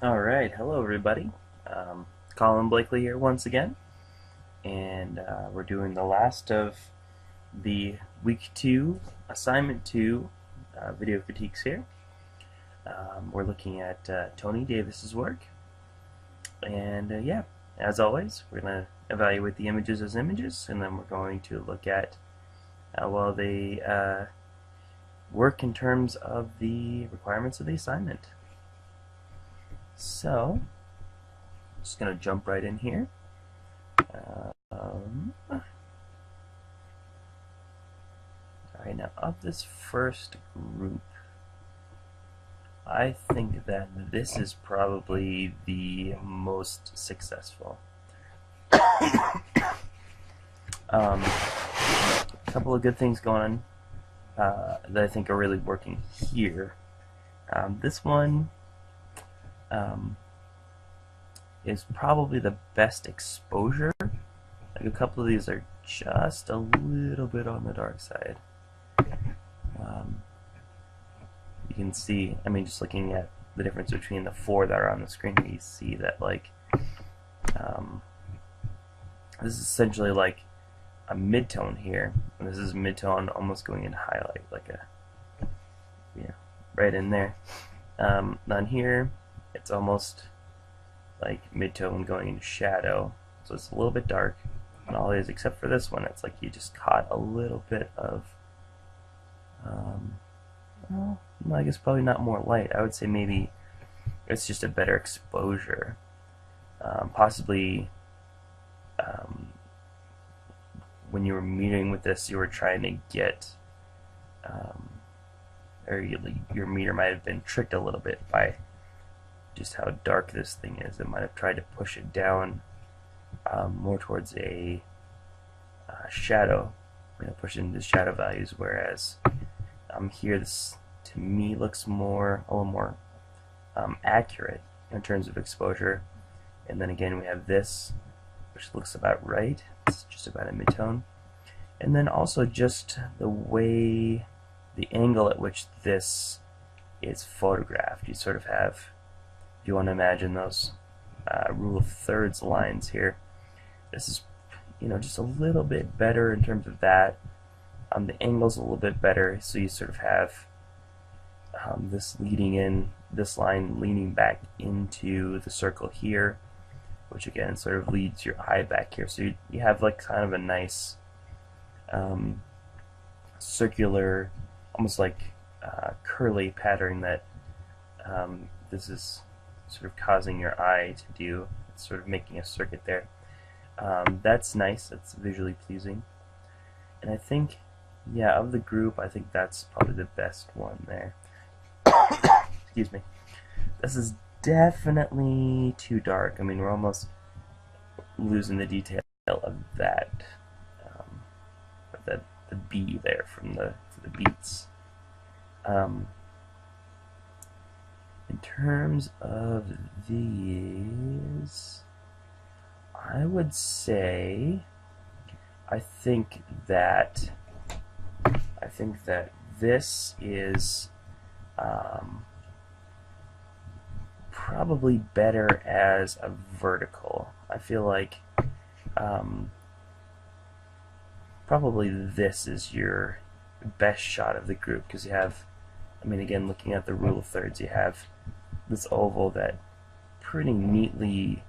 Alright, hello everybody. Colin Blakely here once again, and we're doing the last of the week 2, assignment 2 video critiques here. We're looking at Toni Davis's work, and yeah, as always, we're going to evaluate the images as images, and then we're going to look at how well they work in terms of the requirements of the assignment. So, I'm just going to jump right in here. Alright, now of this first group, I think that this is probably the most successful. A couple of good things going on that I think are really working here. This one is probably the best exposure. Like a couple of these are just a little bit on the dark side. You can see, I mean, just looking at the difference between the four that are on the screen, you see that like this is essentially like a mid-tone here, and this is mid-tone almost going into highlight, like a right in there. On here, it's almost like mid-tone going into shadow, so it's a little bit dark on all these, except for this one. It's like you just caught a little bit of well, I guess probably not more light. I would say maybe it's just a better exposure. Possibly when you were metering with this, you were trying to get or your meter might have been tricked a little bit by just how dark this thing is. It might have tried to push it down more towards a shadow, push it into shadow values, whereas here this to me looks a little more accurate in terms of exposure. And then again we have this, which looks about right. It's just about a mid-tone. And then also just the way, the angle at which this is photographed. You sort of have, if you want to imagine those rule of thirds lines here, this is just a little bit better in terms of that. The angle's a little bit better, so you sort of have this leading in, this line leaning back into the circle here, which again sort of leads your eye back here. So you have like kind of a nice circular, almost like curly pattern that this is sort of causing your eye to do. It's sort of making a circuit there. That's nice. That's visually pleasing. And I think, yeah, of the group, I think that's probably the best one there. Excuse me. This is definitely too dark. I mean, we're almost losing the detail of that, the B there from the beats. In terms of these, I would say I think that this is probably better as a vertical. I feel like probably this is your best shot of the group, because you have, I mean, again, looking at the rule of thirds, you have this oval that pretty neatly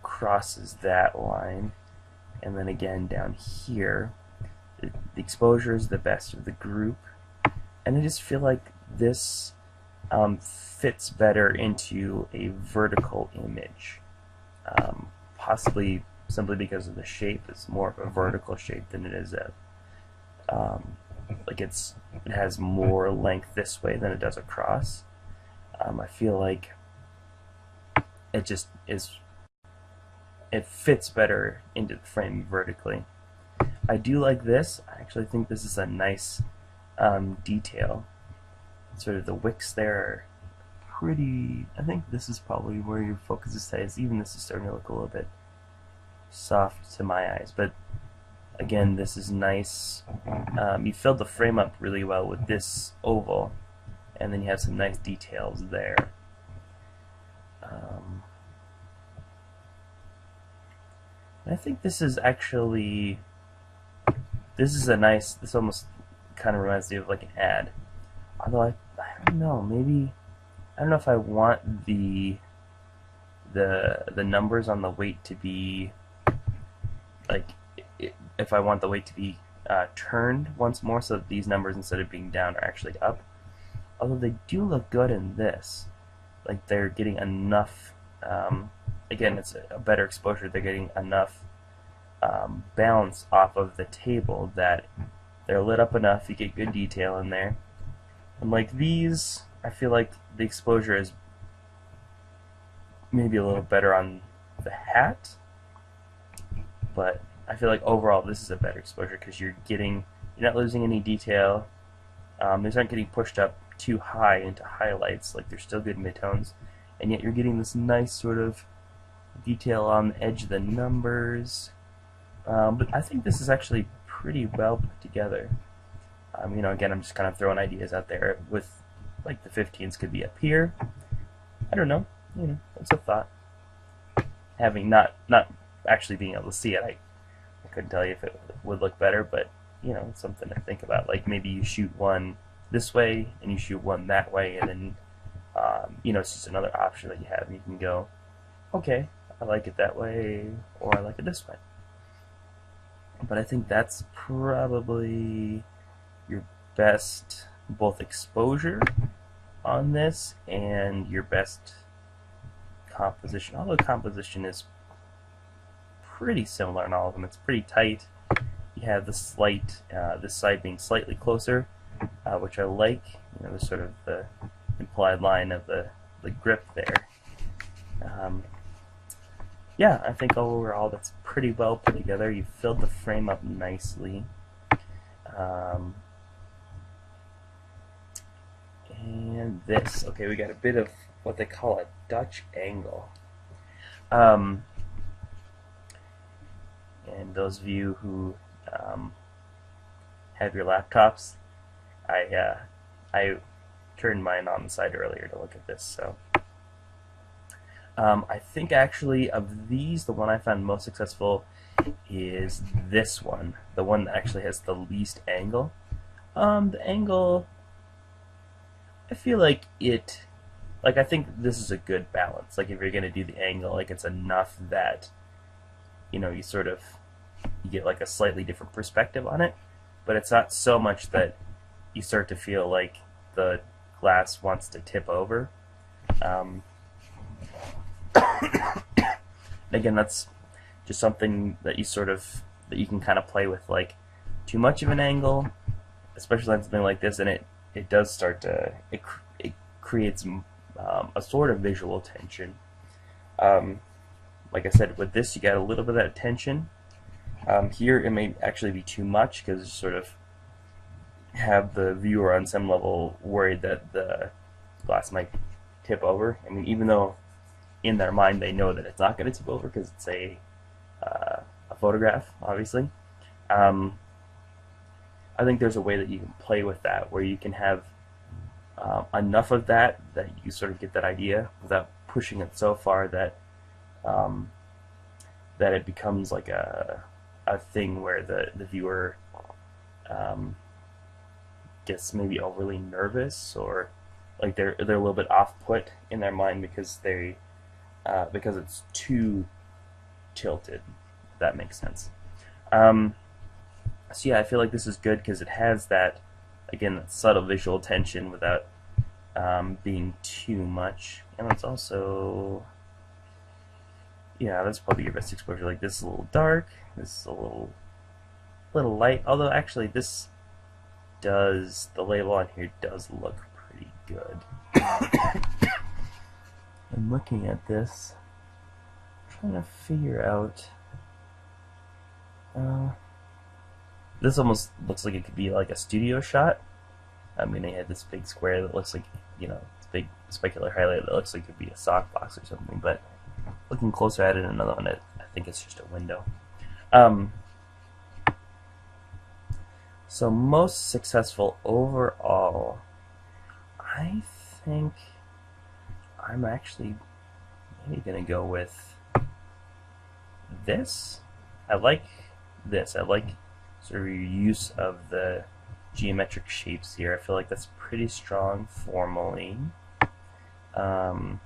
crosses that line, and then again down here the exposure is the best of the group, and I just feel like this fits better into a vertical image, possibly simply because of the shape. It's more of a vertical shape than it is a like it has more length this way than it does across. I feel like it just is, it fits better into the frame vertically. I do like this. I actually think this is a nice detail. Sort of the wicks there are pretty, I think this is probably where your focus is highest. Even this is starting to look a little bit soft to my eyes, but again, this is nice. You filled the frame up really well with this oval, and then you have some nice details there. And I think this is actually, this is a nice, this almost kind of reminds me of like an ad. Although I don't know, maybe, I don't know if I want the numbers on the weight to be, like, if I want the weight to be turned once more so that these numbers, instead of being down, are actually up. Although they do look good in this. Like, they're getting enough, again, it's a better exposure, they're getting enough bounce off of the table that they're lit up enough, you get good detail in there. And like these, I feel like the exposure is maybe a little better on the hat, but I feel like overall this is a better exposure because you're not losing any detail. These aren't getting pushed up too high into highlights, like they're still good midtones, and yet you're getting this nice sort of detail on the edge of the numbers. But I think this is actually pretty well put together. Again, I'm just kind of throwing ideas out there with, like, the 15s could be up here. I don't know. It's a thought. Having not actually being able to see it, I couldn't tell you if it would look better, but it's something to think about. Like maybe you shoot one this way and you shoot one that way, and then it's just another option that you have, and you can go, okay, I like it that way, or I like it this way. But I think that's probably your best both exposure on this and your best composition. Although composition is pretty similar in all of them. It's pretty tight. You have the slight, this side being slightly closer, which I like. There's sort of the implied line of the grip there. Yeah, I think overall that's pretty well put together. You've filled the frame up nicely. And this, okay, we got a bit of what they call a Dutch angle. And those of you who have your laptops, I turned mine on the side earlier to look at this, so I think actually of these, the one I found most successful is this one, the one that actually has the least angle. The angle, I feel like I think this is a good balance. Like if you're gonna do the angle, like it's enough that you get like a slightly different perspective on it, but it's not so much that you start to feel like the glass wants to tip over. Again, that's just something that you can kind of play with. Like too much of an angle, especially on something like this, and it does start to it creates a sort of visual tension. Like I said, with this you got a little bit of that tension. Here it may actually be too much because you sort of have the viewer on some level worried that the glass might tip over. I mean, even though in their mind they know that it's not going to tip over because it's a photograph, obviously. I think there's a way that you can play with that where you can have enough of that you sort of get that idea without pushing it so far that that it becomes like a thing where the viewer gets maybe overly nervous, or like they're a little bit off put in their mind because it's too tilted, if that makes sense. So yeah, I feel like this is good because it has that, again, that subtle visual tension without being too much. And it's also, yeah, that's probably your best exposure. Like this is a little dark, this is a little light, although actually the label on here does look pretty good. I'm looking at this, trying to figure out, this almost looks like it could be like a studio shot. I mean, they had this big square that looks like, this big specular highlight that looks like it could be a sock box or something, but looking closer at it, another one, I think it's just a window. So most successful overall, I think I'm actually maybe going to go with this. I like this. I like sort of your use of the geometric shapes here. I feel like that's pretty strong formally. Um,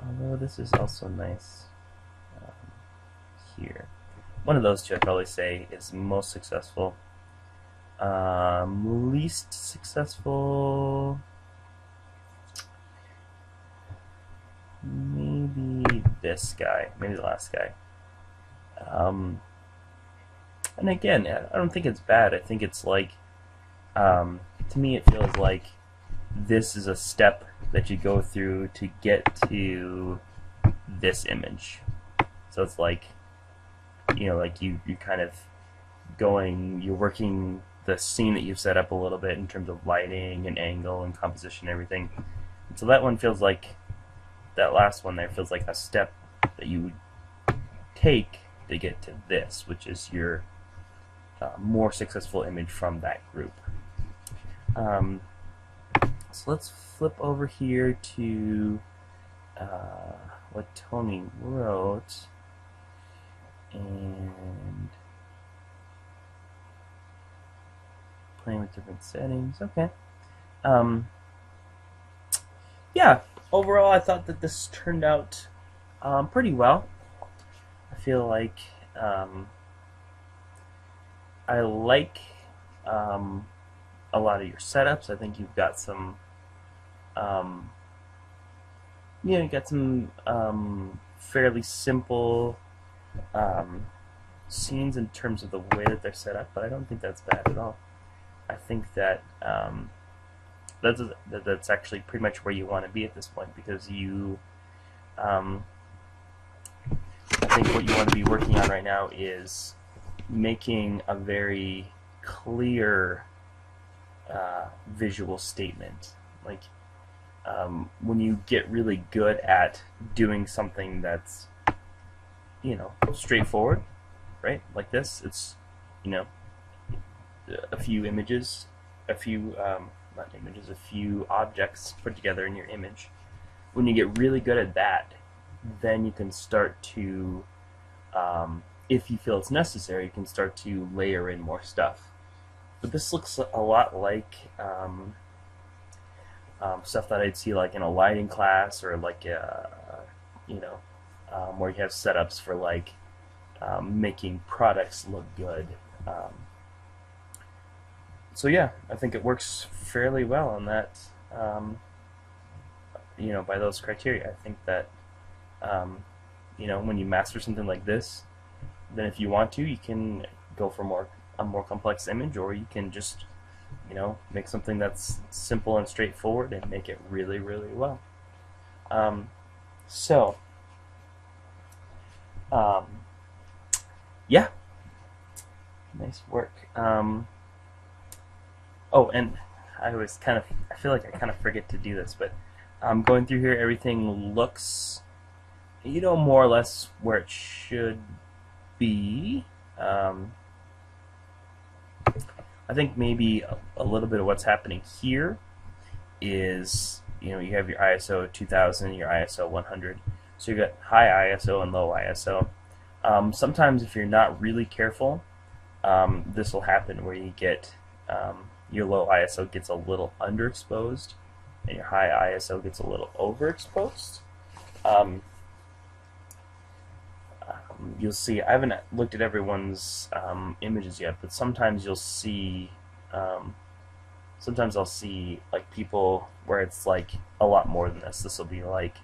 although this is also nice here. One of those two I'd probably say is most successful. Least successful, maybe this guy, maybe the last guy. And again, I don't think it's bad. I think it's like, to me it feels like this is a step that you go through to get to this image. So it's like, like you kind of you're working the scene that you've set up a little bit in terms of lighting and angle and composition and everything. And so that one feels like, that last one there feels like a step that you would take to get to this, which is your more successful image from that group. So let's flip over here to what Toni wrote, and playing with different settings. Okay. Yeah, overall I thought that this turned out pretty well. I feel like I like a lot of your setups. I think you've got some fairly simple scenes in terms of the way that they're set up, but I don't think that's bad at all. I think that that's actually pretty much where you want to be at this point, because you I think what you want to be working on right now is making a very clear visual statement. Like when you get really good at doing something that's straightforward, right? Like this, it's a few images, a few not images, a few objects put together in your image. When you get really good at that, then you can start to, if you feel it's necessary, you can start to layer in more stuff. But this looks a lot like stuff that I'd see like in a lighting class, or like where you have setups for like making products look good. So yeah, I think it works fairly well on that. By those criteria, I think that when you master something like this, then if you want to, you can go for a more complex image, or you can just make something that's simple and straightforward and make it really, really well. Yeah, nice work. Oh, and I feel like I kind of forget to do this, but going through here, everything looks, more or less where it should be. I think maybe a little bit of what's happening here is, you have your ISO 2000, your ISO 100. So you've got high ISO and low ISO. Sometimes if you're not really careful, this will happen where you get your low ISO gets a little underexposed and your high ISO gets a little overexposed. You'll see, I haven't looked at everyone's images yet, but sometimes you'll see, sometimes I'll see like people where it's like a lot more than this. This will be like,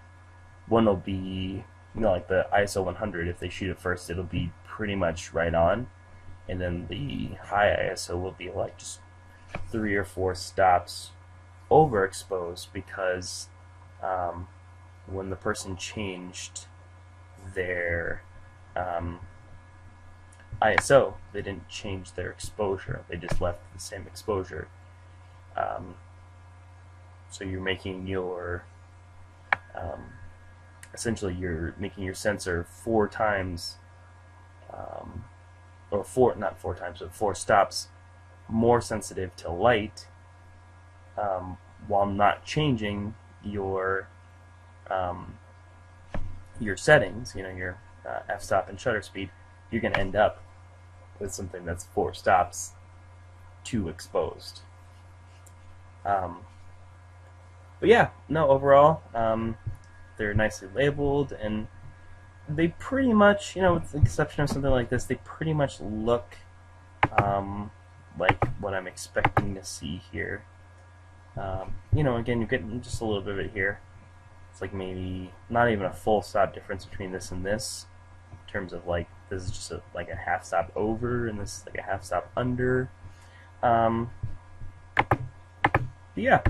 one will be, like the ISO 100, if they shoot it first, it'll be pretty much right on. And then the high ISO will be like just 3 or 4 stops overexposed, because when the person changed their ISO, they didn't change their exposure, they just left the same exposure. So you're making your essentially you're making your sensor 4 times or not 4 times, but 4 stops more sensitive to light, while not changing your settings, your f-stop and shutter speed, you're going to end up with something that's 4 stops, 2 exposed. But yeah, no, overall, they're nicely labeled, and they pretty much, with the exception of something like this, they pretty much look like what I'm expecting to see here. Again, you're getting just a little bit of it here. It's like maybe not even a full stop difference between this and this, in terms of like this is just like a half stop over, and this is like a half stop under. But yeah,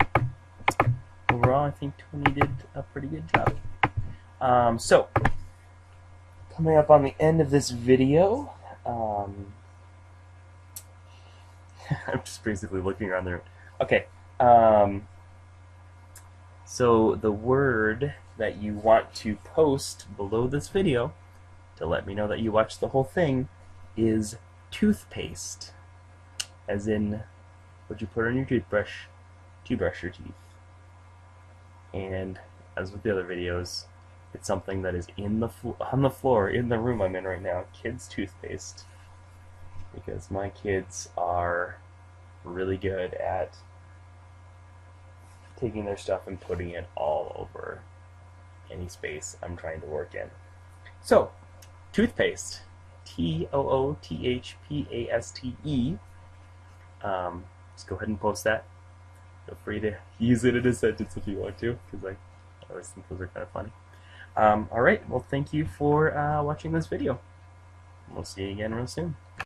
overall, I think Toni did a pretty good job. So, coming up on the end of this video, I'm just basically looking around the room. Okay, so the word that you want to post below this video to let me know that you watched the whole thing is toothpaste, as in what you put on your toothbrush to brush your teeth. And as with the other videos, it's something that is on the floor in the room I'm in right now, kids' toothpaste, because my kids are really good at taking their stuff and putting it all over any space I'm trying to work in. So, toothpaste, Toothpaste. Just go ahead and post that. Feel free to use it in a sentence if you want to, because I always think those are kind of funny. Alright, well, thank you for watching this video. We'll see you again real soon.